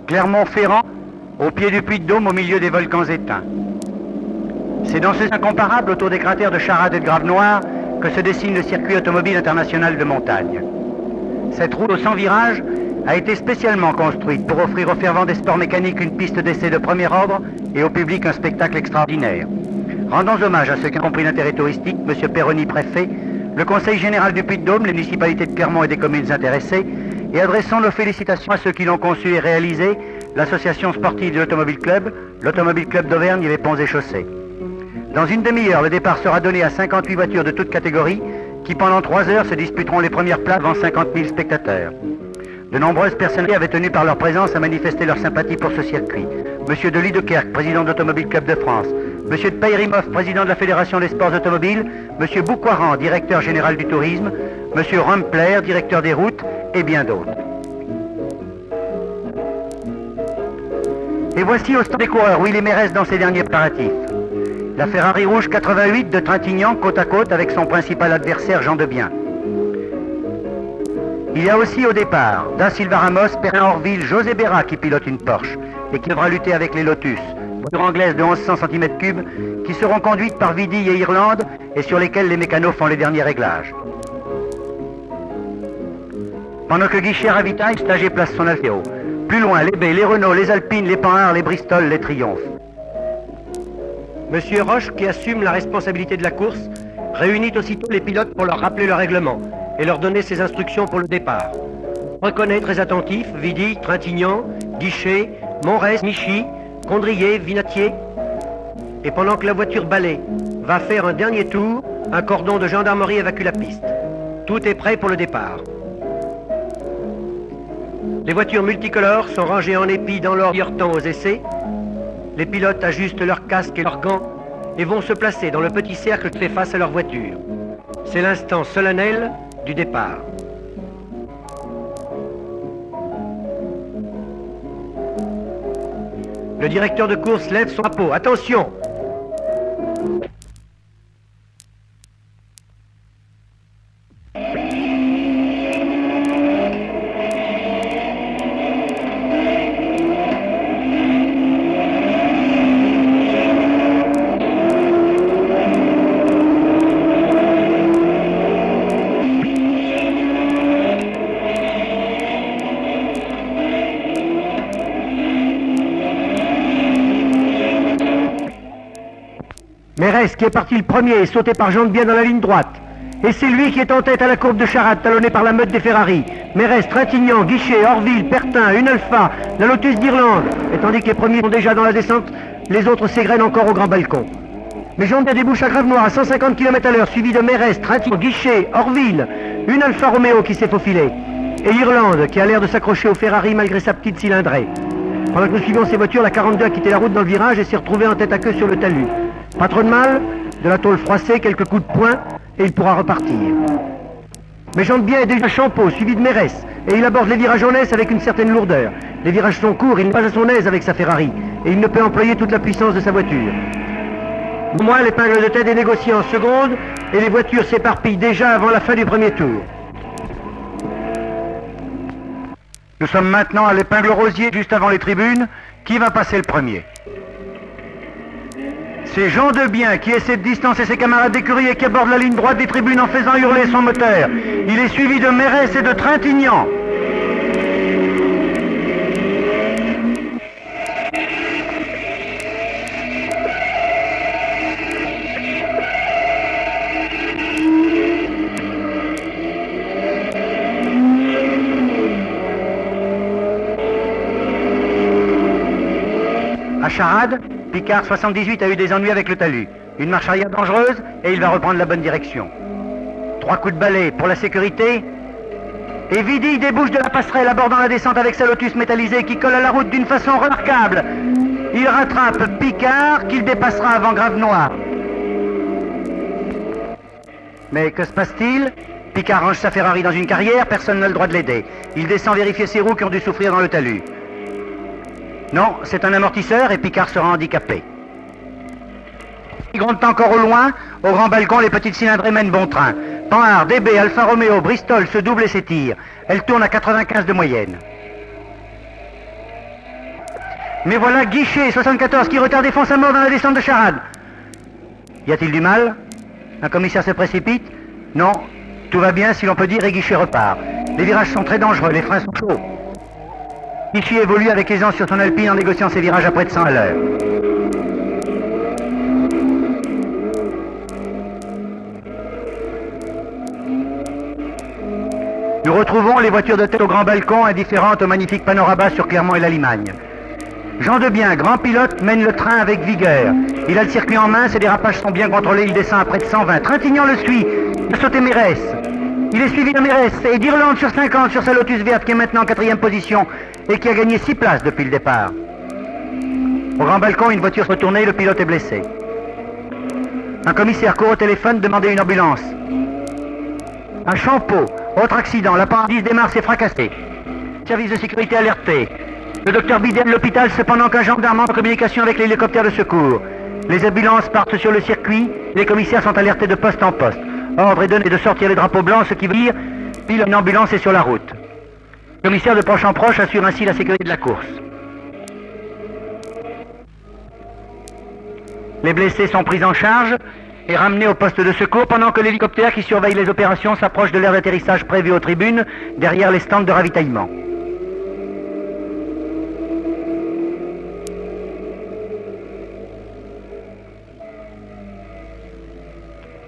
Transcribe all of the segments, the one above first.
Clermont-Ferrand, au pied du Puy-de-Dôme, au milieu des volcans éteints. C'est dans ces incomparables autour des cratères de Charade et de Grave-Noir que se dessine le circuit automobile international de montagne. Cette route aux 100 virages a été spécialement construite pour offrir aux fervents des sports mécaniques une piste d'essai de premier ordre et au public un spectacle extraordinaire. Rendons hommage à ceux qui ont compris l'intérêt touristique, M. Perroni, préfet, le Conseil général du Puy-de-Dôme, les municipalités de Clermont et des communes intéressées, et adressons nos félicitations à ceux qui l'ont conçu et réalisé, l'association sportive de l'Automobile Club, l'Automobile Club d'Auvergne et les Ponts et Chaussées. Dans une demi-heure, le départ sera donné à 58 voitures de toutes catégories qui, pendant 3 heures, se disputeront les premières places devant 50 000 spectateurs. De nombreuses personnalités avaient tenu par leur présence à manifester leur sympathie pour ce circuit. Monsieur de Liedekerk, président de l'Automobile Club de France, Monsieur de Peyrimov, président de la Fédération des sports automobiles, Monsieur Boucoiran, directeur général du tourisme, Monsieur Rumpler, directeur des routes, et bien d'autres. Et voici au stand des coureurs Willy Mérès dans ses derniers préparatifs. La Ferrari rouge 88 de Trintignant, côte à côte avec son principal adversaire Jean Debien. Il y a aussi au départ Da Silva Ramos, Perrin Orville, José Berra qui pilote une Porsche et qui devra lutter avec les Lotus, voitures anglaises de 1100 cm3 qui seront conduites par Vidi et Irlande et sur lesquelles les mécanos font les derniers réglages. Pendant que Guichet ravitaille, Stager place son Alfeo. Plus loin, les B, les Renault, les Alpines, les Panhard, les Bristol, les Triumph. Monsieur Roche, qui assume la responsabilité de la course, réunit aussitôt les pilotes pour leur rappeler le règlement et leur donner ses instructions pour le départ. Reconnaît très attentif Vidi, Trintignant, Guichet, Monrez, Michy, Condrier, Vinatier. Et pendant que la voiture balai va faire un dernier tour, un cordon de gendarmerie évacue la piste. Tout est prêt pour le départ. Les voitures multicolores sont rangées en épis dans l'ordre temps aux essais. Les pilotes ajustent leurs casques et leurs gants et vont se placer dans le petit cercle qui fait face à leur voiture. C'est l'instant solennel du départ. Le directeur de course lève son drapeau. Attention! Mérès qui est parti le premier est sauté par Jean Debien dans la ligne droite. Et c'est lui qui est en tête à la courbe de Charade, talonné par la meute des Ferrari. Mérès, Trintignant, Guichet, Orville, Pertin, une Alpha, la Lotus d'Irlande. Et tandis que les premiers sont déjà dans la descente, les autres s'égrènent encore au grand balcon. Mais Jean Debien débouche à Grave-Noir à 150 km/h, suivi de Mérès, Trintignant, Guichet, Orville, une Alfa Romeo qui s'est faufilée. Et Irlande qui a l'air de s'accrocher au Ferrari malgré sa petite cylindrée. Pendant que nous suivions ces voitures, la 42 a quitté la route dans le virage et s'est retrouvée en tête à queue sur le talus. Pas trop de mal, de la tôle froissée, quelques coups de poing, et il pourra repartir. Mais Jean Debien est déjà Champeau, suivi de Mérès, et il aborde les virages en S avec une certaine lourdeur. Les virages sont courts, il n'est pas à son aise avec sa Ferrari, et il ne peut employer toute la puissance de sa voiture. Au moins, l'épingle de tête est négociée en seconde, et les voitures s'éparpillent déjà avant la fin du premier tour. Nous sommes maintenant à l'épingle rosier, juste avant les tribunes. Qui va passer le premier? C'est Jean Debien qui essaie de distancer ses camarades d'écurie et qui aborde la ligne droite des tribunes en faisant hurler son moteur. Il est suivi de Mérès et de Trintignant. À Charade, Picard 78 a eu des ennuis avec le talus. Une marche arrière dangereuse et il va reprendre la bonne direction. 3 coups de balai pour la sécurité. Et Vidi débouche de la passerelle abordant la descente avec sa Lotus métallisée qui colle à la route d'une façon remarquable. Il rattrape Picard qu'il dépassera avant Grave-Noir. Mais que se passe-t-il? Picard range sa Ferrari dans une carrière, personne n'a le droit de l'aider. Il descend vérifier ses roues qui ont dû souffrir dans le talus. Non, c'est un amortisseur et Picard sera handicapé. Il gronde encore au loin. Au grand balcon, les petites cylindrées mènent bon train. Panhard, DB, Alfa Romeo, Bristol se doublent et s'étirent. Elle tourne à 95 de moyenne. Mais voilà Guichet, 74, qui retarde et fonce à mort dans la descente de Charade. Y a-t-il du mal? Un commissaire se précipite? Non, tout va bien si l'on peut dire et Guichet repart. Les virages sont très dangereux, les freins sont chauds. Guichet évolue avec aisance sur son Alpine en négociant ses virages à près de 100 à l'heure. Nous retrouvons les voitures de tête au grand balcon, indifférentes au magnifique panorama sur Clermont et la Limagne. Jean Debien, grand pilote, mène le train avec vigueur. Il a le circuit en main, ses dérapages sont bien contrôlés, il descend à près de 120. Trintignant le suit, il a sauté Mérès. Il est suivi de Mérès et d'Irlande sur 50 sur sa Lotus verte qui est maintenant en 4e position et qui a gagné 6 places depuis le départ. Au grand balcon, une voiture se retournée, le pilote est blessé. Un commissaire court au téléphone, demander une ambulance. Un Champeau, autre accident, l'appendice des Mars est fracassé. Service de sécurité alerté. Le docteur Bidet de l'hôpital, cependant qu'un gendarme en communication avec l'hélicoptère de secours. Les ambulances partent sur le circuit, les commissaires sont alertés de poste en poste. Ordre est donné de sortir les drapeaux blancs, ce qui veut dire pile une ambulance est sur la route. Le commissaire de proche en proche assure ainsi la sécurité de la course. Les blessés sont pris en charge et ramenés au poste de secours pendant que l'hélicoptère qui surveille les opérations s'approche de l'aire d'atterrissage prévue aux tribunes derrière les stands de ravitaillement.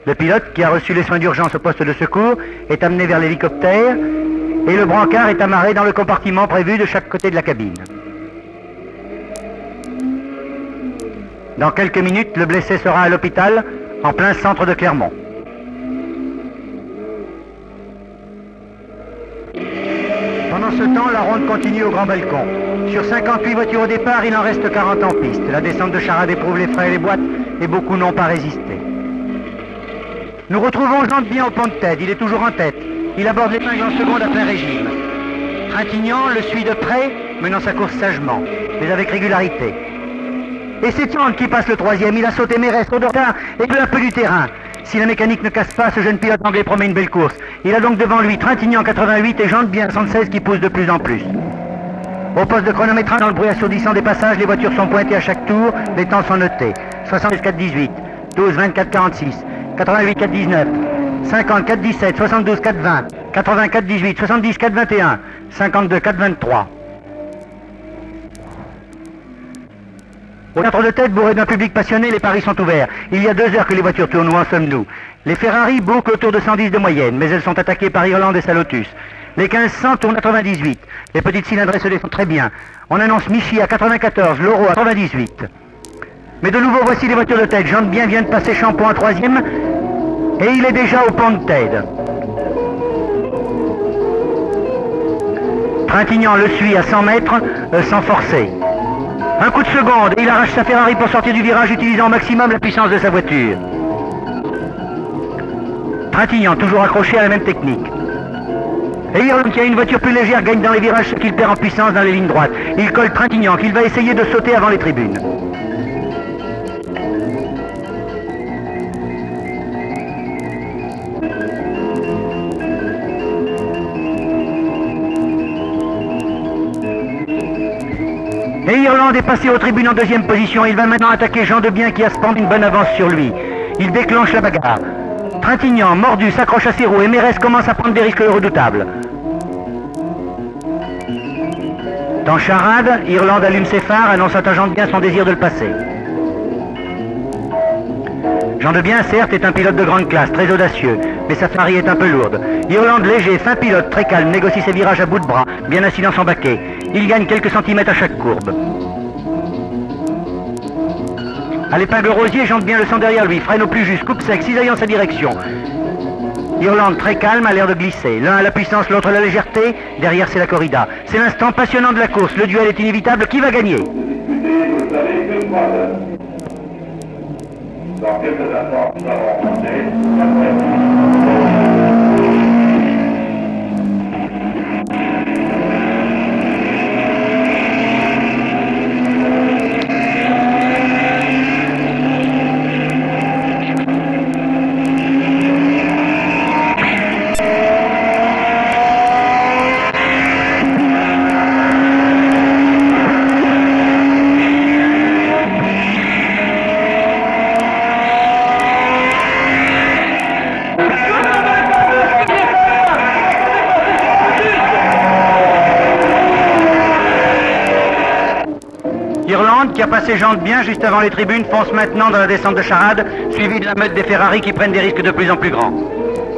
Le pilote, qui a reçu les soins d'urgence au poste de secours, est amené vers l'hélicoptère et le brancard est amarré dans le compartiment prévu de chaque côté de la cabine. Dans quelques minutes, le blessé sera à l'hôpital, en plein centre de Clermont. Pendant ce temps, la ronde continue au grand balcon. Sur 58 voitures au départ, il en reste 40 en piste. La descente de Charade éprouve les freins et les boîtes et beaucoup n'ont pas résisté. Nous retrouvons Jean Debien au pont de tête. Il est toujours en tête. Il aborde l'épingle en seconde à plein régime. Trintignant le suit de près, menant sa course sagement, mais avec régularité. Et c'est Tante qui passe le 3e. Il a sauté Mérès au retard et peu un peu du terrain. Si la mécanique ne casse pas, ce jeune pilote anglais promet une belle course. Il a donc devant lui Trintignant 88 et Jean Debien 76 qui poussent de plus en plus. Au poste de chronométrage, dans le bruit assourdissant des passages, les voitures sont pointées à chaque tour. Les temps sont notés. 76 4-18, 12 24 46, 88 4-19, 50 4-17, 72 4-20, 80 4-18, 70 4-21, 52 4-23. Au centre de tête, bourré d'un public passionné, les paris sont ouverts. Il y a 2 heures que les voitures tournent, où en sommes-nous? Les Ferrari bouclent autour de 110 de moyenne, mais elles sont attaquées par Irlande et sa Lotus. Les 1500 tournent à 98. Les petites cylindrées se défendent très bien. On annonce Michi à 94, Loro à 98. Mais de nouveau, voici les voitures de tête. Jean Debien vient de passer Champeau en 3e, et il est déjà au pont de tête. Trintignant le suit à 100 mètres, sans forcer. Un coup de seconde, et il arrache sa Ferrari pour sortir du virage, utilisant au maximum la puissance de sa voiture. Trintignant, toujours accroché à la même technique. Et Irlande, qui a une voiture plus légère, gagne dans les virages ce qu'il perd en puissance dans les lignes droites. Il colle Trintignant, qu'il va essayer de sauter avant les tribunes. Et Irlande est passé aux tribunes en 2e position. Il va maintenant attaquer Jean Debien qui a cependant une bonne avance sur lui. Il déclenche la bagarre. Trintignant, mordu, s'accroche à ses roues et Mérès commence à prendre des risques redoutables. Dans Charade, Irlande allume ses phares, annonçant à Jean Debien son désir de le passer. Jean Debien, certes, est un pilote de grande classe, très audacieux, mais sa Ferrari est un peu lourde. Irlande, léger, fin pilote, très calme, négocie ses virages à bout de bras, bien assis dans son baquet. Il gagne quelques centimètres à chaque courbe. À l'épingle rosier, Jean Debien le sent derrière lui, freine au plus juste, coupe sec, cisaillant sa direction. Irlande, très calme, a l'air de glisser. L'un a la puissance, l'autre la légèreté. Derrière, c'est la corrida. C'est l'instant passionnant de la course. Le duel est inévitable. Qui va gagner? Dans quelques instants, nous allons commencer. Irlande, qui a passé jante bien juste avant les tribunes, fonce maintenant dans la descente de Charade, suivi de la meute des Ferrari qui prennent des risques de plus en plus grands.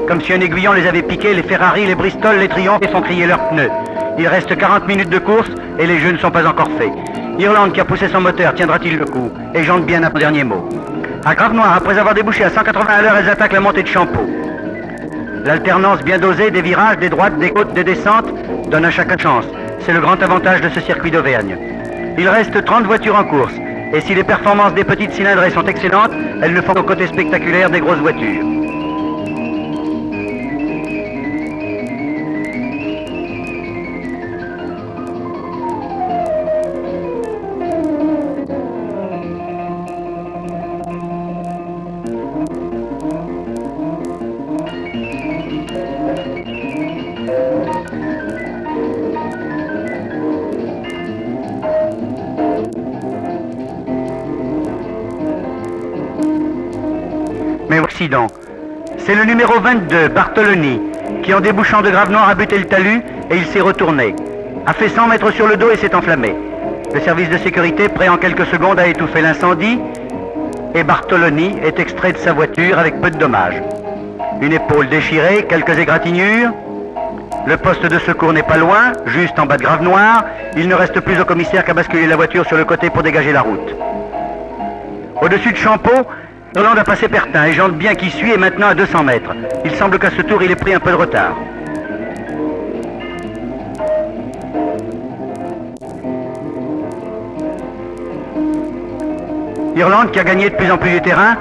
Comme si un aiguillon les avait piqués, les Ferrari, les Bristol, les Triumph font crier leurs pneus. Il reste 40 minutes de course et les jeux ne sont pas encore faits. Irlande, qui a poussé son moteur, tiendra-t-il le coup? Et jante bien un dernier mot. À Grave-Noir, après avoir débouché à 180 à l'heure, elles attaquent la montée de Champeau. L'alternance bien dosée des virages, des droites, des côtes, des descentes donne à chacun chance. C'est le grand avantage de ce circuit d'Auvergne. Il reste 30 voitures en course. Et si les performances des petites cylindrées sont excellentes, elles ne font qu'au côté spectaculaire des grosses voitures. Mais accident. C'est le numéro 22, Bartoloni, qui en débouchant de Grave-Noir a buté le talus et il s'est retourné. A fait 100 mètres sur le dos et s'est enflammé. Le service de sécurité, prêt en quelques secondes à étouffer l'incendie, et Bartoloni est extrait de sa voiture avec peu de dommages. Une épaule déchirée, quelques égratignures. Le poste de secours n'est pas loin, juste en bas de Grave-Noir. Il ne reste plus au commissaire qu'à basculer la voiture sur le côté pour dégager la route. Au-dessus de Champeau, Irlande a passé Pertin et jante bien qui suit est maintenant à 200 mètres. Il semble qu'à ce tour, il ait pris un peu de retard. Irlande, qui a gagné de plus en plus du terrain,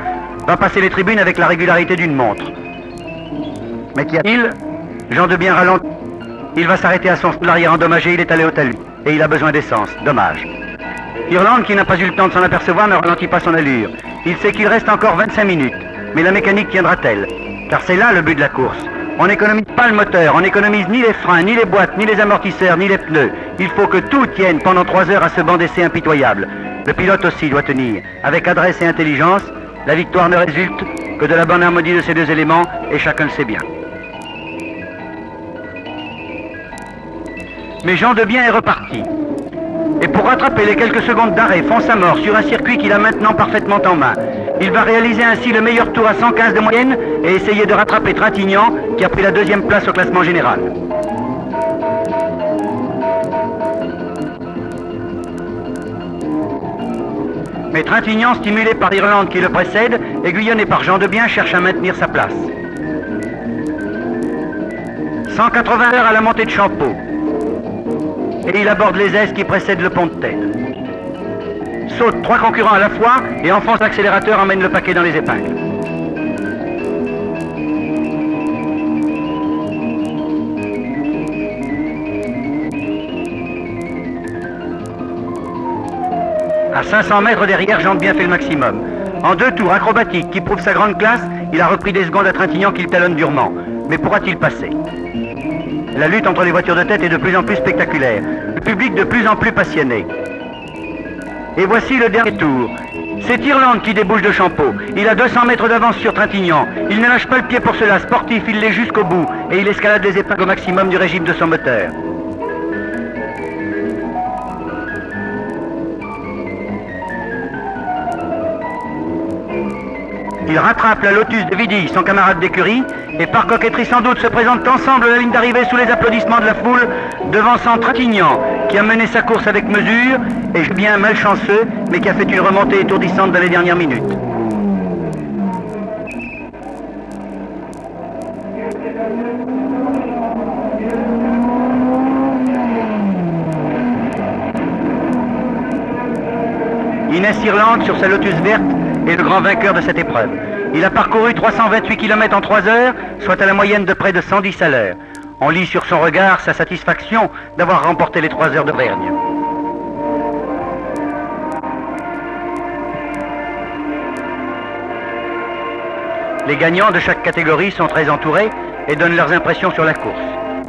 va passer les tribunes avec la régularité d'une montre. Mais qu'y a-t-il? Jean de bien ralentit. Il va s'arrêter à son arrière endommagé, il est allé au talus. Et il a besoin d'essence. Dommage. Irlande, qui n'a pas eu le temps de s'en apercevoir, ne ralentit pas son allure. Il sait qu'il reste encore 25 minutes. Mais la mécanique tiendra-t-elle? Car c'est là le but de la course. On n'économise pas le moteur, on n'économise ni les freins, ni les boîtes, ni les amortisseurs, ni les pneus. Il faut que tout tienne pendant 3 heures à ce banc d'essai impitoyable. Le pilote aussi doit tenir. Avec adresse et intelligence, la victoire ne résulte que de la bonne harmonie de ces deux éléments, et chacun le sait bien. Mais Jean de Bien est reparti. Et pour rattraper les quelques secondes d'arrêt, fonce à mort sur un circuit qu'il a maintenant parfaitement en main. Il va réaliser ainsi le meilleur tour à 115 de moyenne et essayer de rattraper Trintignant, qui a pris la 2e place au classement général. Mais Trintignant, stimulé par Irlande qui le précède, aiguillonné par Jean de Bien, cherche à maintenir sa place. 180 heures à la montée de Champeau. Et il aborde les aises qui précèdent le pont de tête. Saute 3 concurrents à la fois et enfonce l'accélérateur, emmène le paquet dans les épingles. À 500 mètres derrière, Jean de Bien fait le maximum. En 2 tours acrobatiques qui prouvent sa grande classe, il a repris des secondes à Trintignant qui le talonne durement. Mais pourra-t-il passer? La lutte entre les voitures de tête est de plus en plus spectaculaire. Le public de plus en plus passionné. Et voici le dernier tour. C'est Irlande qui débouche de Champeau. Il a 200 mètres d'avance sur Trintignant. Il ne lâche pas le pied pour cela. Sportif, il l'est jusqu'au bout. Et il escalade les épingles au maximum du régime de son moteur. Il rattrape la Lotus de Vidy, son camarade d'écurie, et par coquetterie sans doute se présentent ensemble à la ligne d'arrivée sous les applaudissements de la foule, devançant Trintignant, qui a mené sa course avec mesure, et bien malchanceux, mais qui a fait une remontée étourdissante dans les dernières minutes. Inès Irlande, sur sa Lotus verte, est le grand vainqueur de cette épreuve. Il a parcouru 328 km en 3 heures, soit à la moyenne de près de 110 à l'heure. On lit sur son regard sa satisfaction d'avoir remporté les 3 heures d'Auvergne. Les gagnants de chaque catégorie sont très entourés et donnent leurs impressions sur la course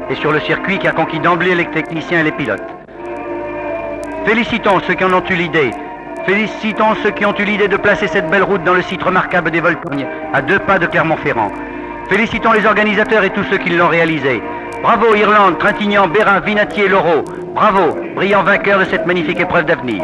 et sur le circuit qui a conquis d'emblée les techniciens et les pilotes. Félicitons ceux qui en ont eu l'idée. Félicitons ceux qui ont eu l'idée de placer cette belle route dans le site remarquable des Volcognes, à 2 pas de Clermont-Ferrand. Félicitons les organisateurs et tous ceux qui l'ont réalisé. Bravo Irlande, Trintignant, Bérin, Vinatier, Laureau. Bravo, brillant vainqueur de cette magnifique épreuve d'avenir.